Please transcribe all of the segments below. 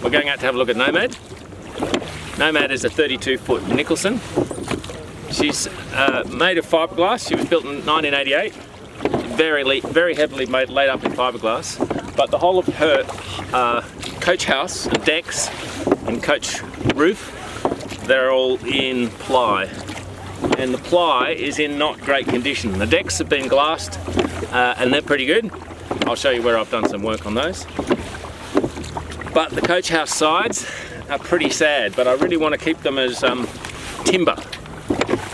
we're going out to have a look at Nomad. Nomad is a 32-foot Nicholson. She's made of fiberglass. She was built in 1988. Very heavily laid up in fiberglass. But the whole of her coach house, and decks, and coach roof, they're all in ply. And the ply is in not great condition. The decks have been glassed and they're pretty good. I'll show you where I've done some work on those. But the coach house sides are pretty sad, but I really want to keep them as timber.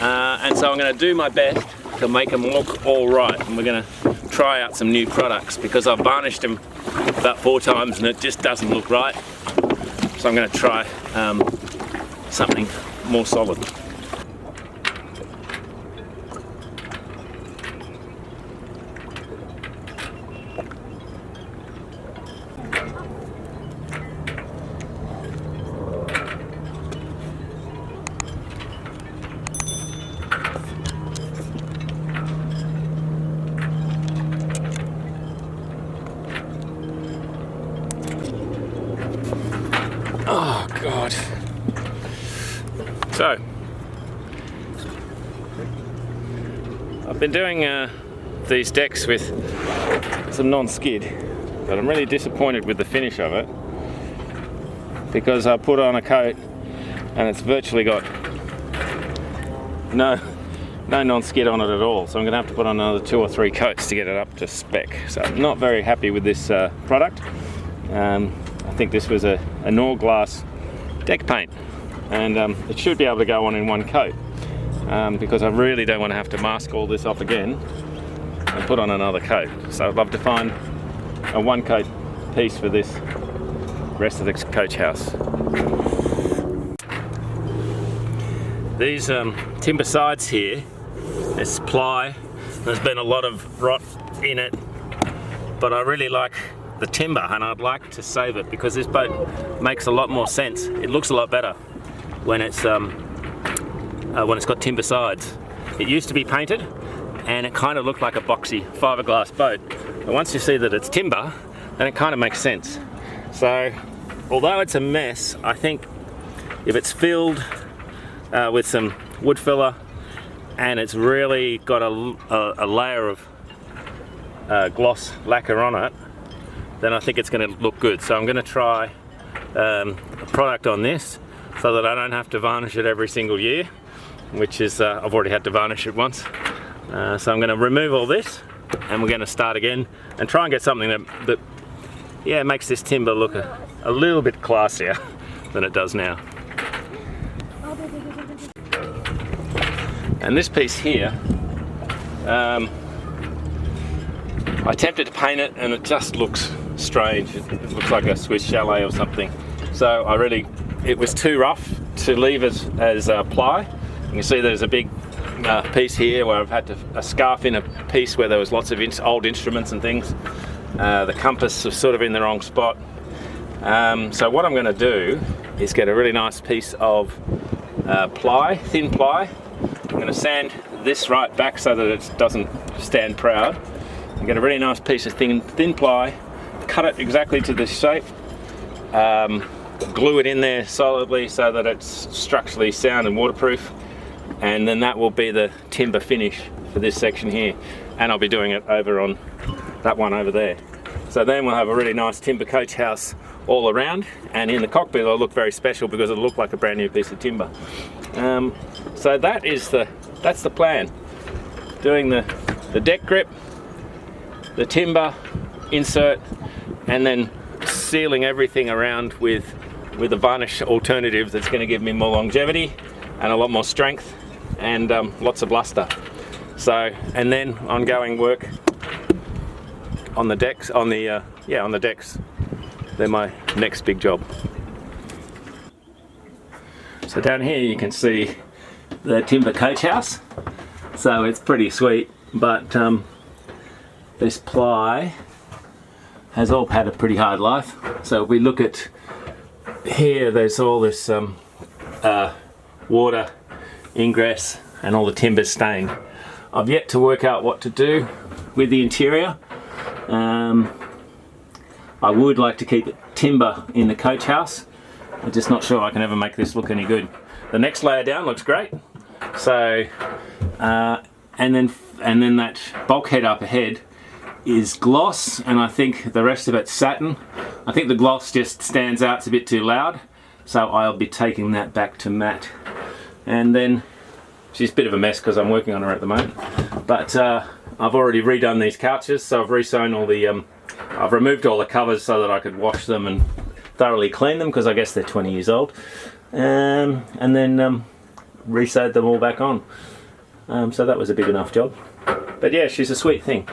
And so I'm going to do my best to make them look all right. And we're going to try out some new products because I've varnished them about 4 times and it just doesn't look right. So I'm going to try something more solid. Oh God. So, I've been doing these decks with some non-skid, but I'm really disappointed with the finish of it because I put on a coat and it's virtually got no non-skid on it at all. So I'm going to have to put on another 2 or 3 coats to get it up to spec. So I'm not very happy with this product. I think this was a Norglass deck paint, and it should be able to go on in 1 coat because I really don't want to have to mask all this off again and put on another coat. So I'd love to find a 1 coat piece for this rest of the coach house. These timber sides here, there's ply, there's been a lot of rot in it, but I really like the timber and I'd like to save it because this boat makes a lot more sense. It looks a lot better when it's got timber sides. It used to be painted and it kind of looked like a boxy fiberglass boat, but once you see that it's timber, then it kind of makes sense. So although it's a mess, I think if it's filled with some wood filler and it's really got a layer of gloss lacquer on it, then I think it's going to look good. So I'm going to try a product on this so that I don't have to varnish it every single year, which is, I've already had to varnish it once. So I'm going to remove all this and we're going to start again and try and get something that yeah, makes this timber look a little bit classier than it does now. And this piece here, I attempted to paint it and it just looks strange. It looks like a Swiss chalet or something. So it was too rough to leave as ply. You can see there's a big piece here where I've had to scarf in a piece where there was lots of old instruments and things. The compass was sort of in the wrong spot. So what I'm going to do is get a really nice piece of ply, thin ply. I'm going to sand this right back so that it doesn't stand proud. And get a really nice piece of thin ply, cut it exactly to this shape, glue it in there solidly so that it's structurally sound and waterproof, and then that will be the timber finish for this section here, and I'll be doing it over on that one over there. So then we'll have a really nice timber coach house all around, and in the cockpit it'll look very special because it'll look like a brand new piece of timber. So that's the plan. Doing the deck grip, the timber insert, and then sealing everything around with a varnish alternative that's going to give me more longevity and a lot more strength and lots of luster. So, and then ongoing work on the decks, on the decks. They're my next big job. So down here you can see the timber coach house. So it's pretty sweet, but this ply has all had a pretty hard life. So if we look at here, there's all this water ingress and all the timber staying. I've yet to work out what to do with the interior. I would like to keep it timber in the coach house. I'm just not sure I can ever make this look any good. The next layer down looks great. So, and then that bulkhead up ahead is gloss, and I think the rest of it's satin. I think the gloss just stands out, it's a bit too loud, so I'll be taking that back to matte. And then she's a bit of a mess because I'm working on her at the moment, but I've already redone these couches, so I've re-sewn all the I've removed all the covers so that I could wash them and thoroughly clean them, because I guess they're 20 years old, and then re-sewed them all back on. So that was a big enough job. But yeah, she's a sweet thing.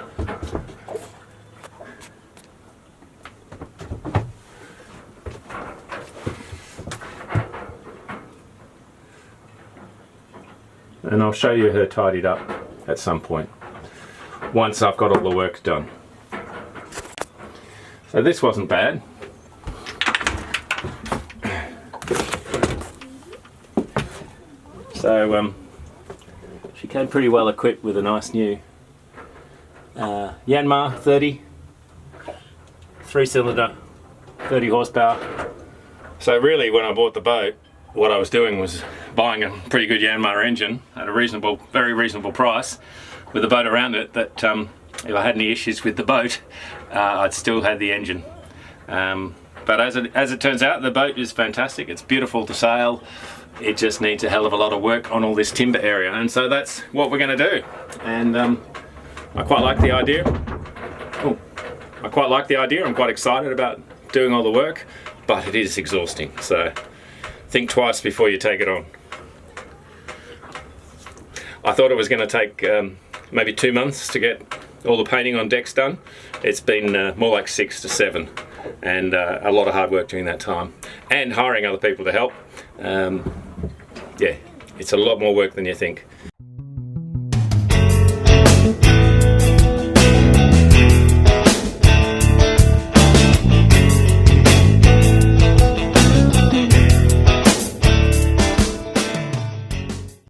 And I'll show you her tidied up at some point, once I've got all the work done. So this wasn't bad. So she came pretty well equipped with a nice new Yanmar 30, 3-cylinder, 30 horsepower. So really, when I bought the boat, what I was doing was buying a pretty good Yanmar engine at a reasonable, very reasonable price, with a boat around it that if I had any issues with the boat, I'd still had the engine. But as it turns out, the boat is fantastic. It's beautiful to sail. It just needs a hell of a lot of work on all this timber area, and so that's what we're going to do. And I quite like the idea. I quite like the idea. I'm quite excited about doing all the work, but it is exhausting. So think twice before you take it on. I thought it was going to take maybe 2 months to get all the painting on decks done. It's been more like 6 to 7, and a lot of hard work during that time, and hiring other people to help. Yeah, it's a lot more work than you think.